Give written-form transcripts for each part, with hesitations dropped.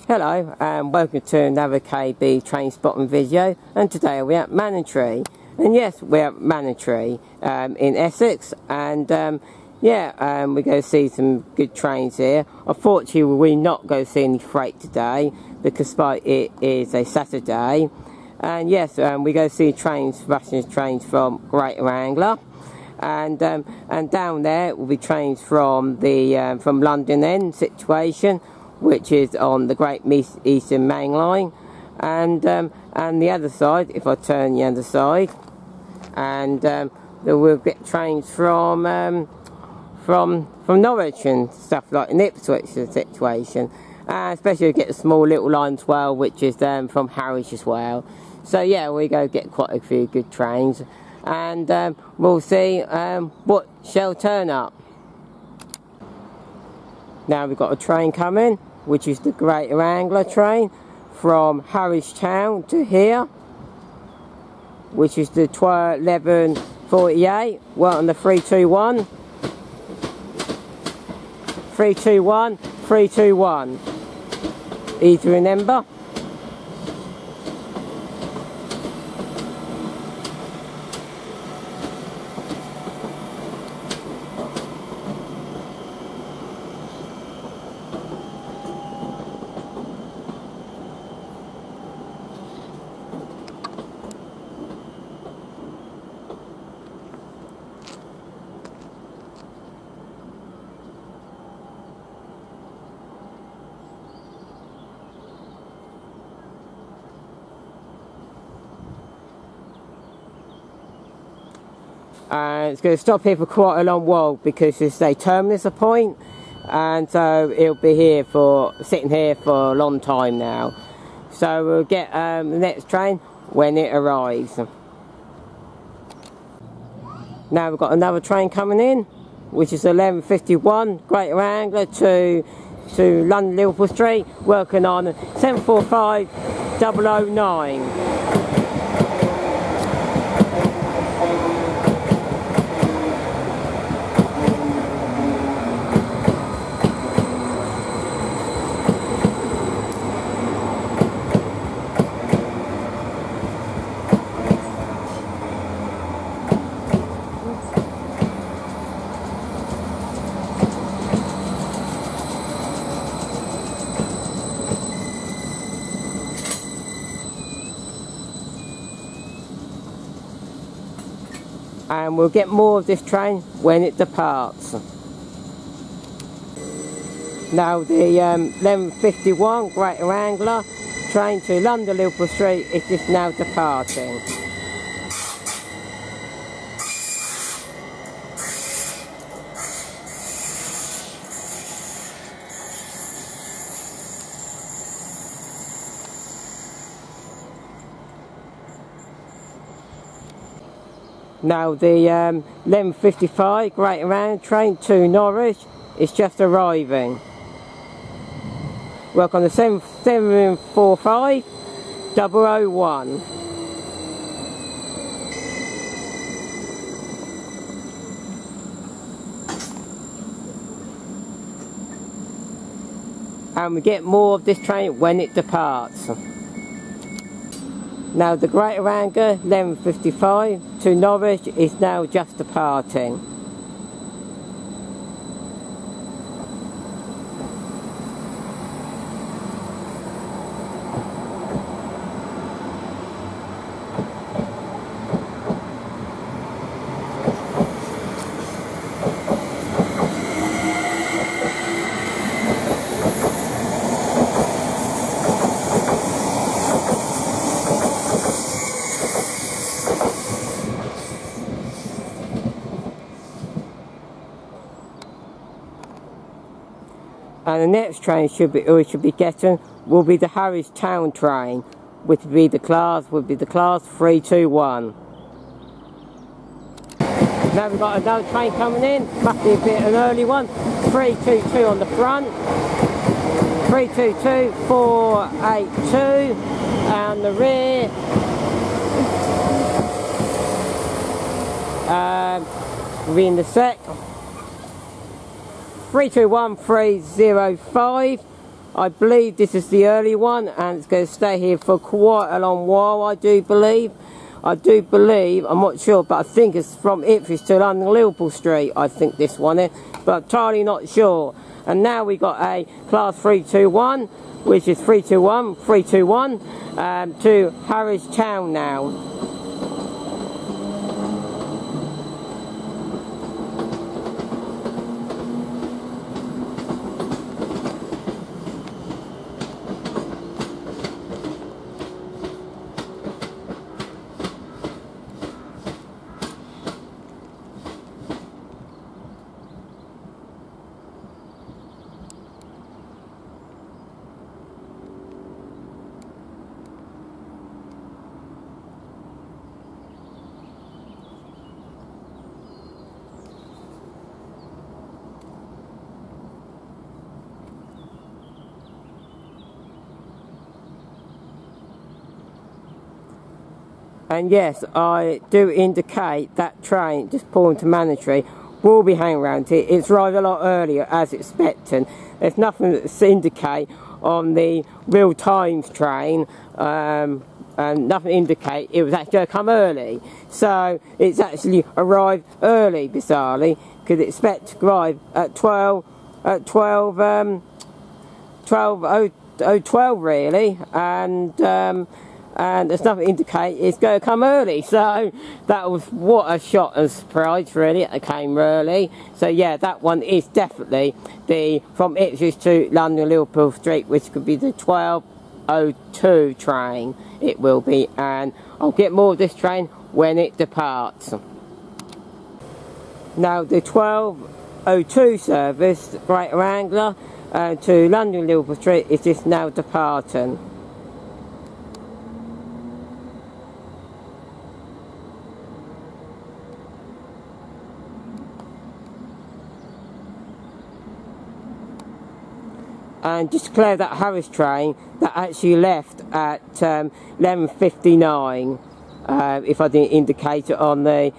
Hello and welcome to another KB train spotting video, and today we're at Manningtree, and yes, we're at Manningtree in Essex, and we're going to see some good trains here. Unfortunately we're not going to see any freight today because it is a Saturday, and yes, we're going to see trains, Russian trains from Greater Anglia, and down there will be trains from the from London End situation, which is on the Great Eastern Main Line, and the other side, if I turn the other side, and we'll get trains from Norwich and stuff like an Ipswich situation, especially get a small little line as well, which is from Harwich as well. So yeah, we go get quite a few good trains, and we'll see what shall turn up. Now we've got a train coming, which is the Greater Anglia train from Harwich Town to here, which is the 11:48. Well, on the 321. 321, 321. Easy to remember. It's going to stop here for quite a long while because it's a terminus point, and so it'll be sitting here for a long time now. So we'll get the next train when it arrives. Now we've got another train coming in, which is 11:51, Greater Anglia to London Liverpool Street, working on 745-009. And we'll get more of this train when it departs. Now the 11:51 Greater Anglia train to London Liverpool Street is just now departing. Now the 11:55 Greater Anglia train to Norwich is just arriving. Work on the 745-001. And we get more of this train when it departs. Now the Greater Anglia 11:55 to Norwich is now just departing. And the next train we should be getting will be the Harwich Town train, which would be the class 321. Now we've got another train coming in, must be a bit an early one. 322 on the front, 322 482 and the rear. We're in the sec. 321305. I believe this is the early one, and it's going to stay here for quite a long while, I do believe. I'm not sure, but I think it's from Ipswich to London Liverpool Street, I think this one is, but I'm entirely not sure. And now we got a class 321, which is 321 to Harwich Town now. And yes, I do indicate that train just pulling to Manningtree will be hanging around here. It's arrived a lot earlier as expected. There's nothing to indicate on the real times train, and nothing to indicate it was actually going to come early. So it's actually arrived early, bizarrely, because it's expected to arrive at 12 really, and there's nothing to indicate it's going to come early. So that was what a shock and surprise, really. It came early. So yeah, that one is definitely the from Ipswich to London Liverpool Street, which could be the 12:02 train. It will be, and I'll get more of this train when it departs. Now the 12:02 service, Greater Anglia to London Liverpool Street, is just now departing. And just to clear that Harwich train, that actually left at 11:59, if I didn't indicate it on the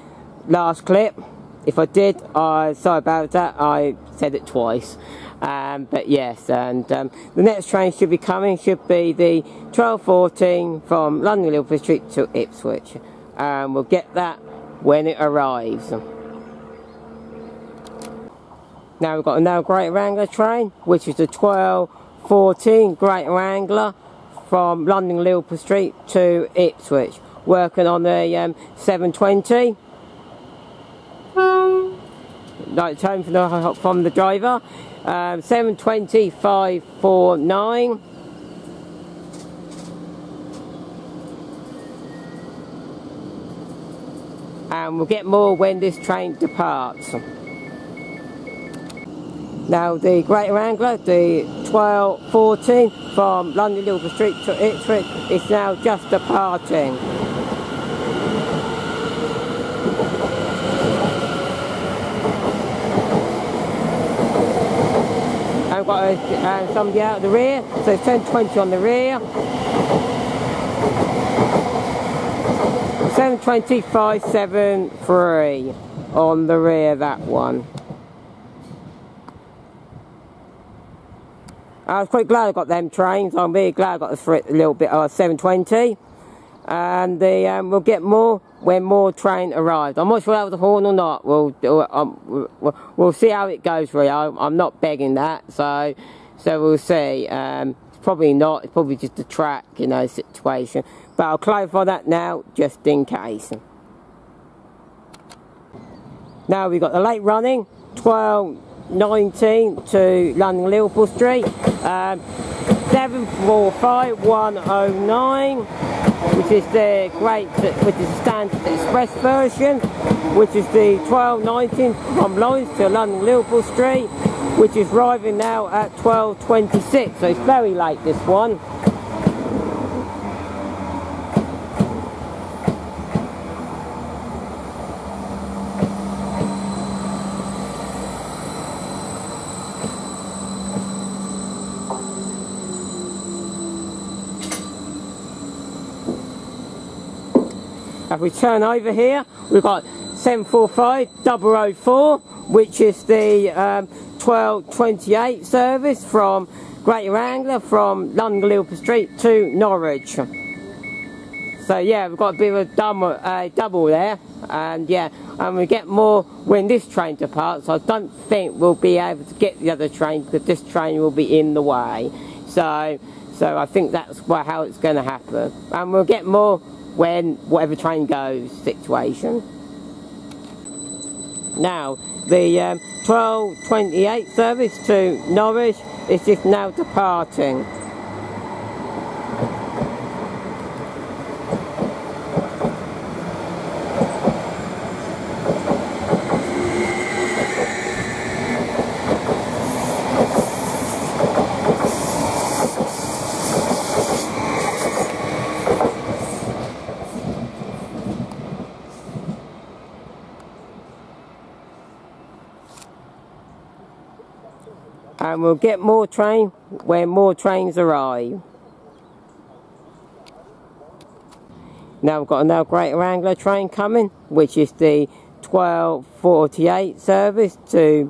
last clip. If I did, sorry about that, I said it twice. But yes, and the next train should be coming, should be the 12:14 from London Liverpool Street to Ipswich. We'll get that when it arrives. Now we've got another Greater Anglia train, which is the 12:14 Greater Anglia from London Liverpool Street to Ipswich, working on the 7:20. Like tone from the driver, 7:20,549. And we'll get more when this train departs. Now the Greater Anglia, the 12:14 from London Liverpool Street to Ipswich, is now just departing. I've got somebody out of the rear, so it's 10:20 on the rear. 7:20,573 on the rear, that one. I was quite glad I got them trains. I'm really glad I got the little bit of 7:20. And we'll get more when more train arrives. I'm not sure that was a horn or not. We'll see how it goes, really. I'm not begging that, so we'll see. It's probably not. It's probably just a track, you know, situation. But I'll clarify that now, just in case. Now we've got the late running 12:19 to London Liverpool Street, 745,109, which is the standard express version, which is the 12:19 from Lawrence to London Liverpool Street, which is arriving now at 12:26. So it's very late, this one. If we turn over here, we've got 745,004, which is the 12:28 service from Greater Anglia from London Liverpool Street to Norwich. So yeah, we've got a bit of a double there, and yeah, and we get more when this train departs. I don't think we'll be able to get the other train because this train will be in the way. So I think that's how it's going to happen, and we'll get more when whatever train goes situation. Now the 12:28 service to Norwich is just now departing. And we'll get more train when more trains arrive. Now we've got another Greater Anglia train coming, which is the 12:48 service to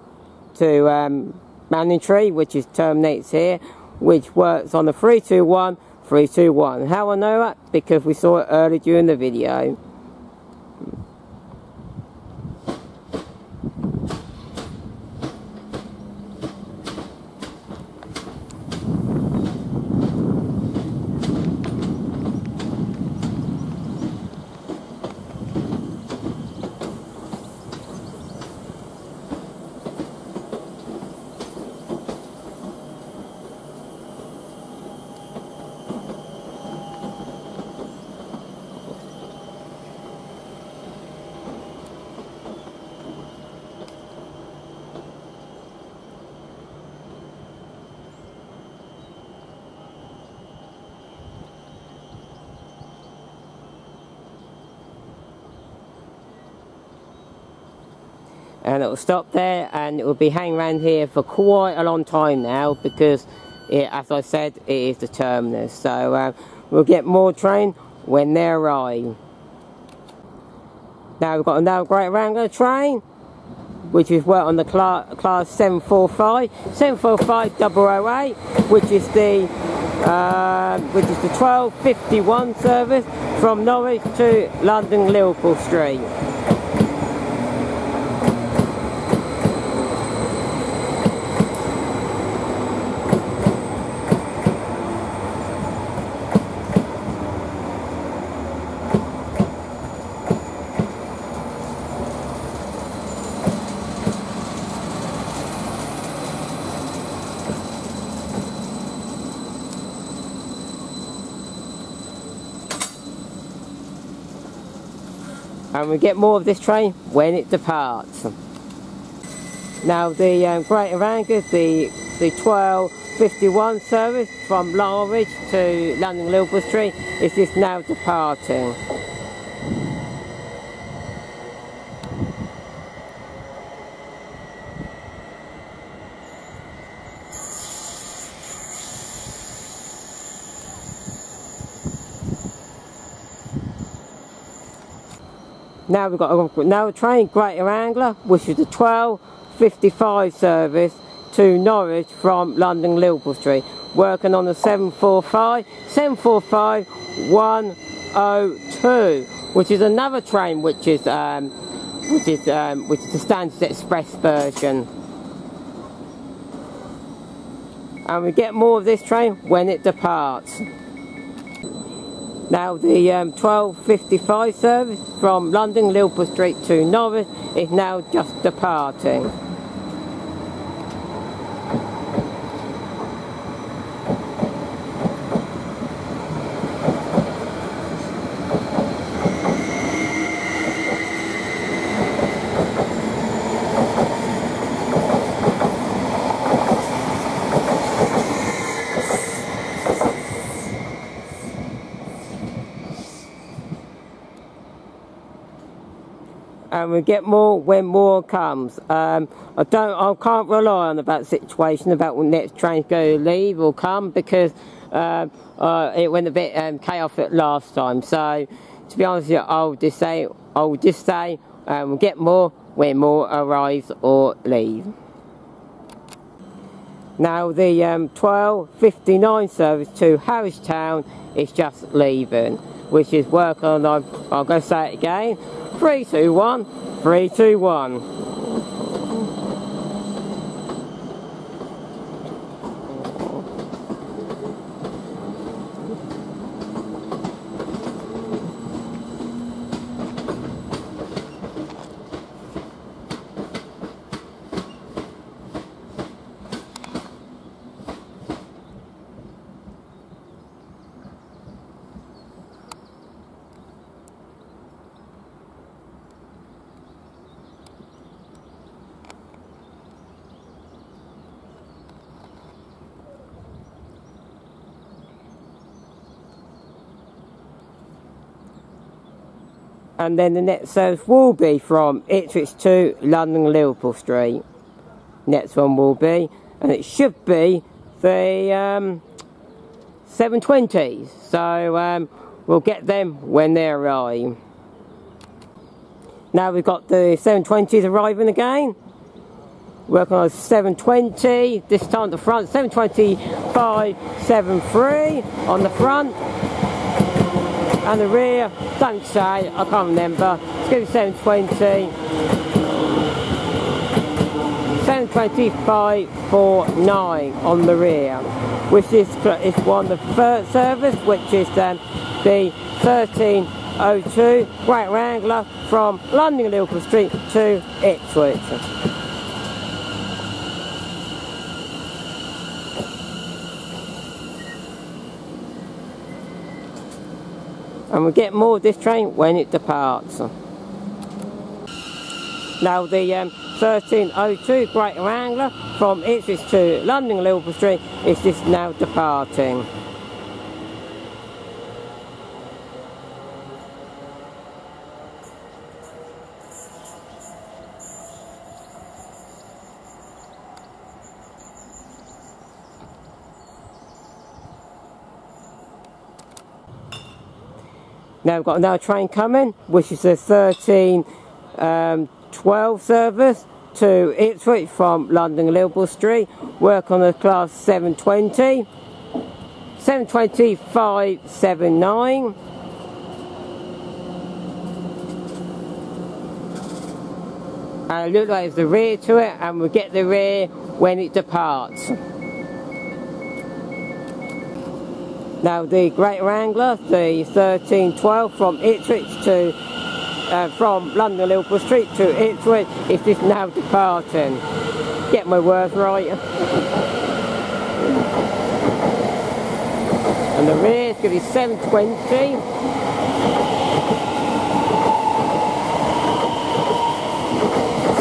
Manningtree, which terminates here, which works on the 321. How I know that? Because we saw it earlier during the video. And it will stop there, and it will be hanging around here for quite a long time now because, as I said, it is the terminus. So we'll get more train when they arrive. Now we've got another Greater Anglia train, which is on the class 745 008, which is the 12:51 service from Norwich to London Liverpool Street. And we get more of this train when it departs. Now the Greater Anglia, the 12:51 service from Norwich to London Liverpool Street is just now departing. Now we've got another train, Greater Anglia, which is the 12:55 service to Norwich from London Liverpool Street, working on the 745-102, which is another train which is the Standard Express version. And we get more of this train when it departs. Now the 12:55 service from London Liverpool Street to Norwich is now just departing. And we get more when more comes. I can't rely on that situation about when next train's going to leave or come, because it went a bit chaotic last time. So to be honest with you, I'll just say we'll get more when more arrives or leave. Now the 12:59 service to Harristown is just leaving, which is work on, I'll go say it again, 321, 321. And then the next service will be from Ipswich to London Liverpool Street. Next one will be, and it should be the 720s. So we'll get them when they arrive. Now we've got the 720s arriving again. Working on 720, this time the front, 720-573 on the front. And the rear, don't say, I can't remember. It's going to be 720. 720-549 on the rear, which is one of the first service, which is the 1302 Greater Anglia from London Liverpool Street to Ipswich. And we'll get more of this train when it departs. Now the 1302 Greater Anglia from Ipswich to London Liverpool Street is just now departing. Now we've got another train coming, which is the 1312 service to Ipswich from London Liverpool Street. Work on the class 720. 720-579. And it looks like there's the rear to it, and we'll get the rear when it departs. Now the Greater Anglia, the 1312 from Ipswich to, from London Liverpool Street to Ipswich, is just now departing. Get my words right. And the rear is going to be 720.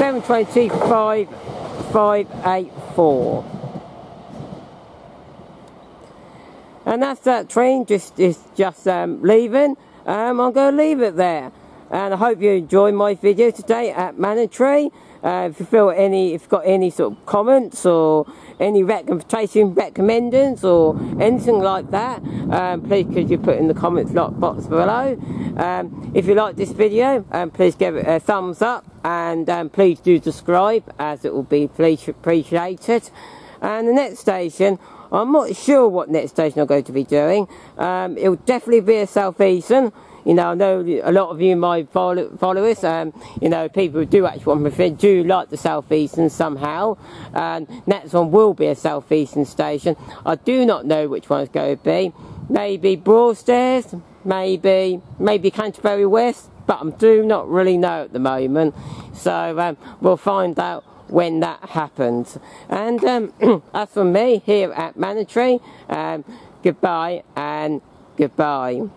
720-584. And that's that train just leaving. I'm going to leave it there. And I hope you enjoyed my video today at Manningtree. If you've got any sort of comments or any recommendings or anything like that, please could you put in the comments box below. If you like this video, please give it a thumbs up, and please do subscribe, as it will be appreciated. And the next station, I'm not sure what next station I'm going to be doing. It will definitely be a Southeastern. You know, I know a lot of you, my followers, you know, people who do actually want my friend do like the Southeastern somehow. And next one will be a Southeastern station. I do not know which one it's going to be. Maybe Broadstairs, maybe Canterbury West, but I do not really know at the moment. So we'll find out when that happens. And as for me here at Manningtree, goodbye and goodbye.